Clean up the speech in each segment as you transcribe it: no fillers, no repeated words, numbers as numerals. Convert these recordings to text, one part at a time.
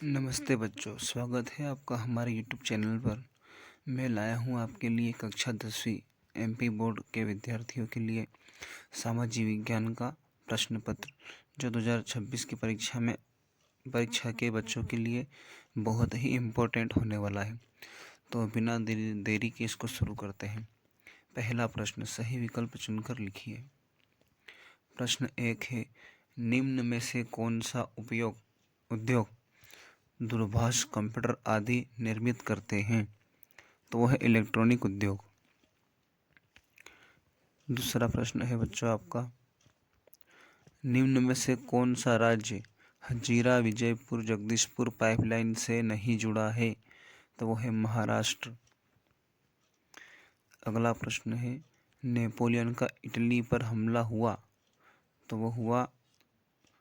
नमस्ते बच्चों, स्वागत है आपका हमारे यूट्यूब चैनल पर। मैं लाया हूँ आपके लिए कक्षा 10वीं एमपी बोर्ड के विद्यार्थियों के लिए सामाजिक विज्ञान का प्रश्न पत्र, जो 2026 की परीक्षा के बच्चों के लिए बहुत ही इम्पोर्टेंट होने वाला है। तो बिना देरी के इसको शुरू करते हैं। पहला प्रश्न, सही विकल्प चुनकर लिखिए। प्रश्न 1 है, निम्न में से कौन सा उद्योग दूरभाष, कंप्यूटर आदि निर्मित करते हैं? तो वह है इलेक्ट्रॉनिक उद्योग। दूसरा प्रश्न है बच्चों आपका, निम्न में से कौन सा राज्य हजीरा विजयपुर जगदीशपुर पाइपलाइन से नहीं जुड़ा है? तो वह है महाराष्ट्र। अगला प्रश्न है, नेपोलियन का इटली पर हमला हुआ, तो वह हुआ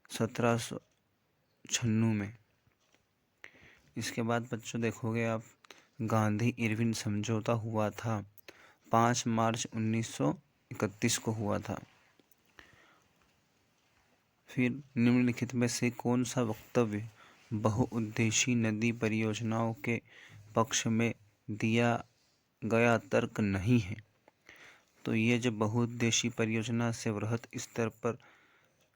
1796 में। इसके बाद बच्चों देखोगे आप, गांधी इरविन समझौता हुआ था 5 मार्च 1931 को हुआ था। फिर निम्नलिखित में से कौन सा वक्तव्य बहुउद्देशीय नदी परियोजनाओं के पक्ष में दिया गया तर्क नहीं है? तो ये जो बहुउद्देशीय परियोजना से वृहत स्तर पर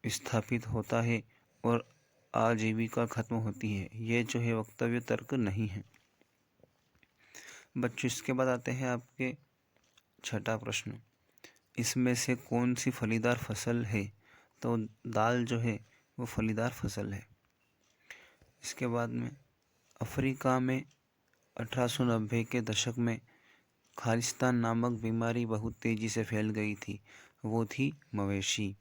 स्थापित होता है और आजीविका खत्म होती है, ये जो है वक्तव्य तर्क नहीं है। बच्चों इसके बाद आते हैं आपके छठा प्रश्न, इसमें से कौन सी फलीदार फसल है? तो दाल जो है वो फलीदार फसल है। इसके बाद में अफ्रीका में 1890 के दशक में खालिस्तान नामक बीमारी बहुत तेजी से फैल गई थी, वो थी मवेशी।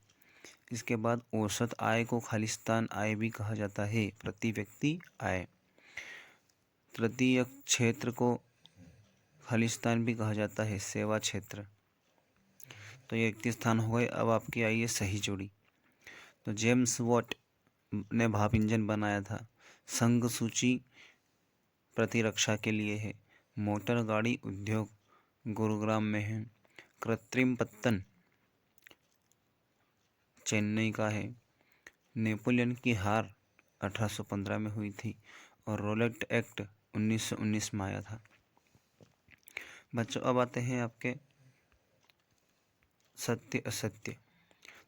इसके बाद औसत आय को खालिस्तान आय भी कहा जाता है, प्रति व्यक्ति आय। तृतीय क्षेत्र को खालिस्तान भी कहा जाता है, सेवा क्षेत्र। तो ये 31 स्थान हो गए। अब आपकी आई है सही जोड़ी। तो जेम्स वॉट ने भाप इंजन बनाया था। संघ सूची प्रतिरक्षा के लिए है। मोटर गाड़ी उद्योग गुरुग्राम में है। कृत्रिम पत्तन चेन्नई का है। नेपोलियन की हार 1815 में हुई थी और रोलेट एक्ट 1919 में आया था। बच्चों अब आते हैं आपके सत्य असत्य।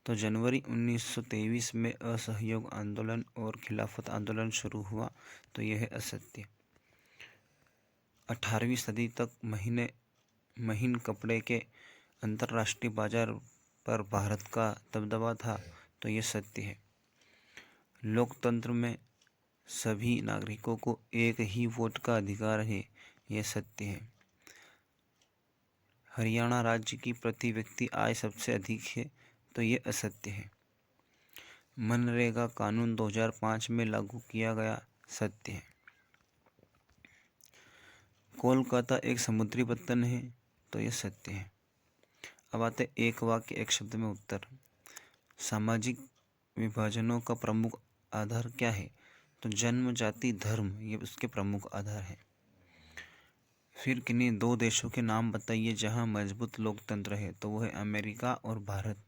तो जनवरी 1923 में असहयोग आंदोलन और खिलाफत आंदोलन शुरू हुआ, तो यह है असत्य। 18वीं सदी तक महीन कपड़े के अंतर्राष्ट्रीय बाजार पर भारत का दबदबा था, तो यह सत्य है। लोकतंत्र में सभी नागरिकों को एक ही वोट का अधिकार है, यह सत्य है। हरियाणा राज्य की प्रति व्यक्ति आय सबसे अधिक है, तो ये असत्य है। मनरेगा कानून 2005 में लागू किया गया, सत्य है। कोलकाता एक समुद्री पत्तन है, तो ये सत्य है। अब आते एक वाक्य एक शब्द में उत्तर। सामाजिक विभाजनों का प्रमुख आधार क्या है? तो जन्म, जाति, धर्म, ये उसके प्रमुख आधार है। फिर किन्हीं दो देशों के नाम बताइए जहां मजबूत लोकतंत्र है? तो वो है अमेरिका और भारत।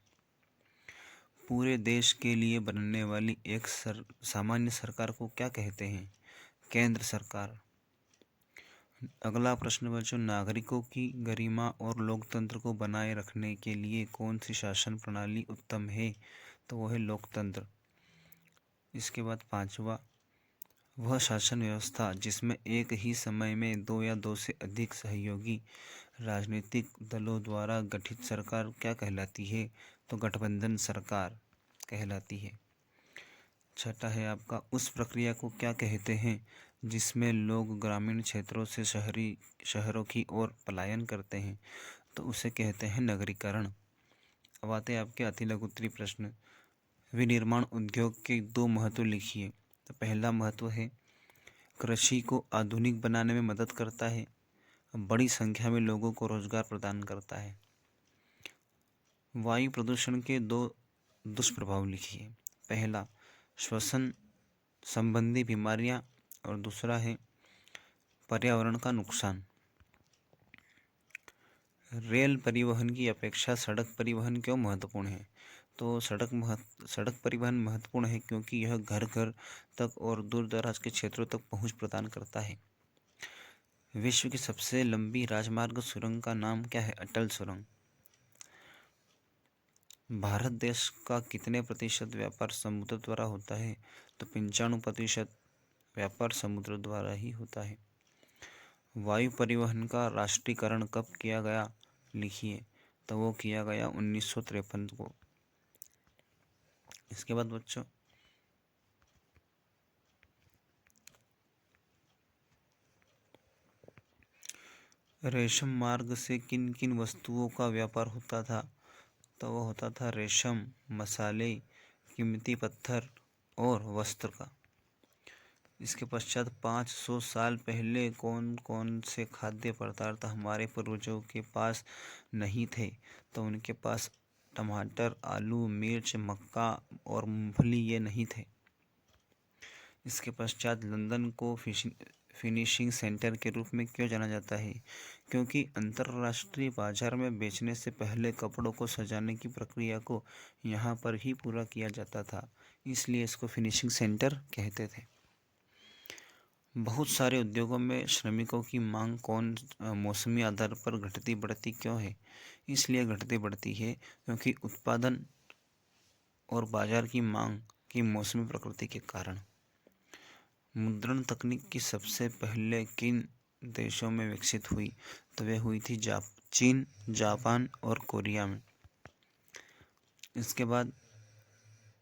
पूरे देश के लिए बनने वाली एक सामान्य सरकार को क्या कहते हैं? केंद्र सरकार। अगला प्रश्न बच्चों, नागरिकों की गरिमा और लोकतंत्र को बनाए रखने के लिए कौन सी शासन प्रणाली उत्तम है? तो वो है लोकतंत्र। इसके बाद पांचवा, वह शासन व्यवस्था जिसमें एक ही समय में दो या दो से अधिक सहयोगी राजनीतिक दलों द्वारा गठित सरकार क्या कहलाती है? तो गठबंधन सरकार कहलाती है। छठा है आपका, उस प्रक्रिया को क्या कहते हैं जिसमें लोग ग्रामीण क्षेत्रों से शहरों की ओर पलायन करते हैं? तो उसे कहते हैं नगरीकरण। अब आते हैं आपके अति लघु उत्तरीय प्रश्न। विनिर्माण उद्योग के दो महत्व लिखिए। तो पहला महत्व है कृषि को आधुनिक बनाने में मदद करता है, बड़ी संख्या में लोगों को रोजगार प्रदान करता है। वायु प्रदूषण के दो दुष्प्रभाव लिखिए। पहला, श्वसन संबंधी बीमारियां, और दूसरा है पर्यावरण का नुकसान। रेल परिवहन की अपेक्षा सड़क परिवहन क्यों महत्वपूर्ण है? तो सड़क परिवहन महत्वपूर्ण है क्योंकि यह घर घर तक और दूर दराज के क्षेत्रों तक पहुंच प्रदान करता है। विश्व की सबसे लंबी राजमार्ग सुरंग का नाम क्या है? अटल सुरंग। भारत देश का कितने प्रतिशत व्यापार समुद्र द्वारा होता है? तो 95% व्यापार समुद्र द्वारा ही होता है। वायु परिवहन का राष्ट्रीयकरण कब किया गया? लिखिए। तो वो किया गया 1953 को। इसके बाद बच्चों, रेशम मार्ग से किन किन वस्तुओं का व्यापार होता था? तो वो होता था रेशम, मसाले, कीमती पत्थर और वस्त्र का। इसके पश्चात 500 साल पहले कौन कौन से खाद्य पदार्थ हमारे पूर्वजों के पास नहीं थे? तो उनके पास टमाटर, आलू, मिर्च, मक्का और मूंगफली ये नहीं थे। इसके पश्चात लंदन को फिनिशिंग सेंटर के रूप में क्यों जाना जाता है? क्योंकि अंतर्राष्ट्रीय बाजार में बेचने से पहले कपड़ों को सजाने की प्रक्रिया को यहाँ पर ही पूरा किया जाता था, इसलिए इसको फिनिशिंग सेंटर कहते थे। बहुत सारे उद्योगों में श्रमिकों की मांग मौसमी आधार पर घटती बढ़ती क्यों है? इसलिए घटती बढ़ती है क्योंकि उत्पादन और बाजार की मांग की मौसमी प्रकृति के कारण। मुद्रण तकनीक की सबसे पहले किन देशों में विकसित हुई? तो वह हुई थी चीन, जापान और कोरिया में। इसके बाद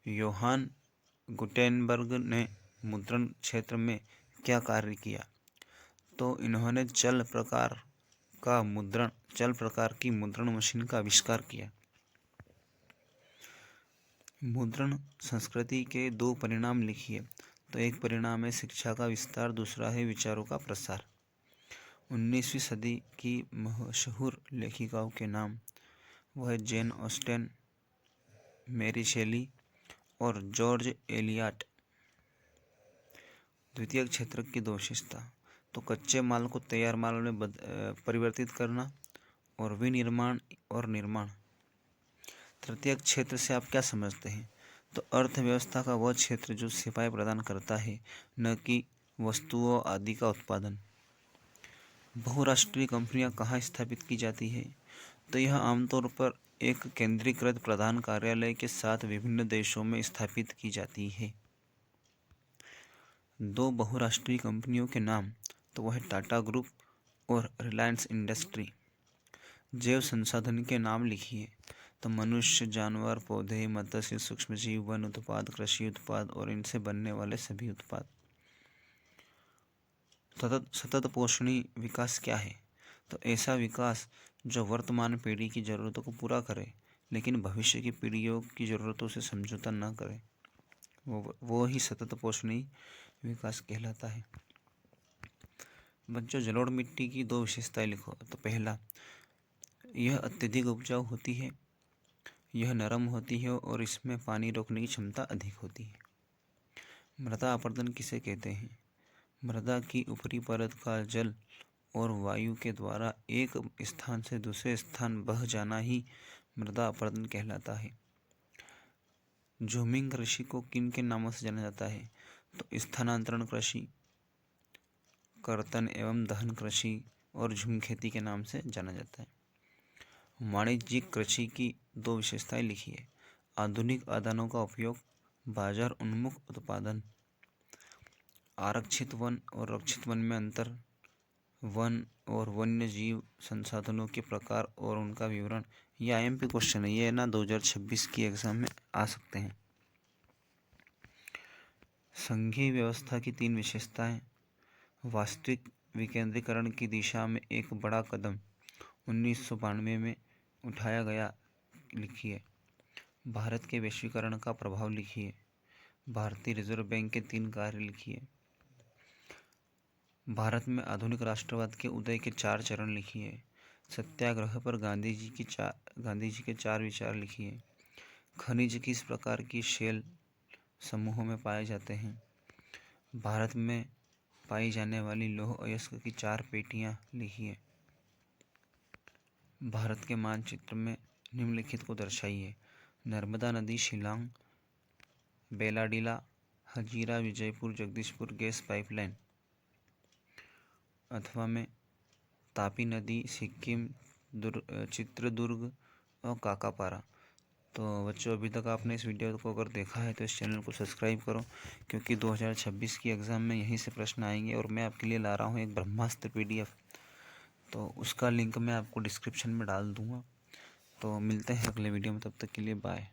योहान गुटेनबर्ग ने मुद्रण क्षेत्र में क्या कार्य किया? तो इन्होंने चल प्रकार की मुद्रण मशीन का आविष्कार किया। मुद्रण संस्कृति के 2 परिणाम लिखिए। तो एक परिणाम है शिक्षा का विस्तार, दूसरा है विचारों का प्रसार। 19वीं सदी की मशहूर लेखिकाओं के नाम, वह जेन ऑस्टेन, मेरी शेली और जॉर्ज एलियट। द्वितीय क्षेत्र की 2 विशेषता, तो कच्चे माल को तैयार माल में परिवर्तित करना और विनिर्माण और निर्माण। तृतीय क्षेत्र से आप क्या समझते हैं? तो अर्थव्यवस्था का वह क्षेत्र जो सेवाएं प्रदान करता है, न कि वस्तुओं आदि का उत्पादन। बहुराष्ट्रीय कंपनियां कहाँ स्थापित की जाती है? तो यह आमतौर पर एक केंद्रीकृत प्रधान कार्यालय के साथ विभिन्न देशों में स्थापित की जाती है। 2 बहुराष्ट्रीय कंपनियों के नाम, तो वह टाटा ग्रुप और रिलायंस इंडस्ट्री। जैव संसाधन के नाम लिखिए। तो मनुष्य, जानवर, पौधे, मत्स्य, सूक्ष्मजीव, वन उत्पाद, कृषि उत्पाद और इनसे बनने वाले सभी उत्पाद। सतत पोषणी विकास क्या है? तो ऐसा विकास जो वर्तमान पीढ़ी की जरूरतों को पूरा करे लेकिन भविष्य की पीढ़ियों की जरूरतों से समझौता न करे, वो ही सतत पोषणी विकास कहलाता है। बच्चों, जलोढ़ मिट्टी की 2 विशेषताएं लिखो। तो पहला, यह अत्यधिक उपजाऊ होती है, यह नरम होती है और इसमें पानी रोकने की क्षमता अधिक होती है। मृदा अपरदन किसे कहते हैं? मृदा की ऊपरी परत का जल और वायु के द्वारा एक स्थान से दूसरे स्थान बह जाना ही मृदा अपरदन कहलाता है। झूमिंग कृषि को किन किन नामों से जाना जाता है? तो स्थानांतरण कृषि, कर्तन एवं दहन कृषि और झूम खेती के नाम से जाना जाता है। वाणिज्यिक कृषि की 2 विशेषताएं लिखिए। आधुनिक आदानों का उपयोग, बाजार उन्मुख उत्पादन। आरक्षित वन और रक्षित वन में अंतर, वन और वन्य जीव संसाधनों के प्रकार और उनका विवरण। ये IMP क्वेश्चन है, ये ना 2026 की एग्जाम में आ सकते हैं। संघीय व्यवस्था की 3 विशेषताएं। वास्तविक विकेंद्रीकरण की दिशा में एक बड़ा कदम 1992 में उठाया गया, लिखिए। भारत के वैश्वीकरण का प्रभाव लिखिए। भारतीय रिजर्व बैंक के 3 कार्य लिखिए। भारत में आधुनिक राष्ट्रवाद के उदय के 4 चरण लिखिए। सत्याग्रह पर गांधी जी के 4 विचार लिखिए। खनिज किस प्रकार की शेल समूहों में पाए जाते हैं? भारत में पाई जाने वाली लौह अयस्क की 4 पेटियां लिखिए। भारत के मानचित्र में निम्नलिखित को दर्शाइए। नर्मदा नदी शिलांग, बेलाडीला, हजीरा, विजयपुर, जगदीशपुर गैस पाइपलाइन। अथवा में तापी नदी, सिक्किम, चित्रदुर्ग और काकापारा। तो बच्चों, अभी तक आपने इस वीडियो को अगर देखा है तो इस चैनल को सब्सक्राइब करो, क्योंकि 2026 की एग्ज़ाम में यहीं से प्रश्न आएंगे। और मैं आपके लिए ला रहा हूँ एक ब्रह्मास्त्र PDF, तो उसका लिंक मैं आपको डिस्क्रिप्शन में डाल दूँगा। तो मिलते हैं अगले वीडियो में, तब तक के लिए बाय।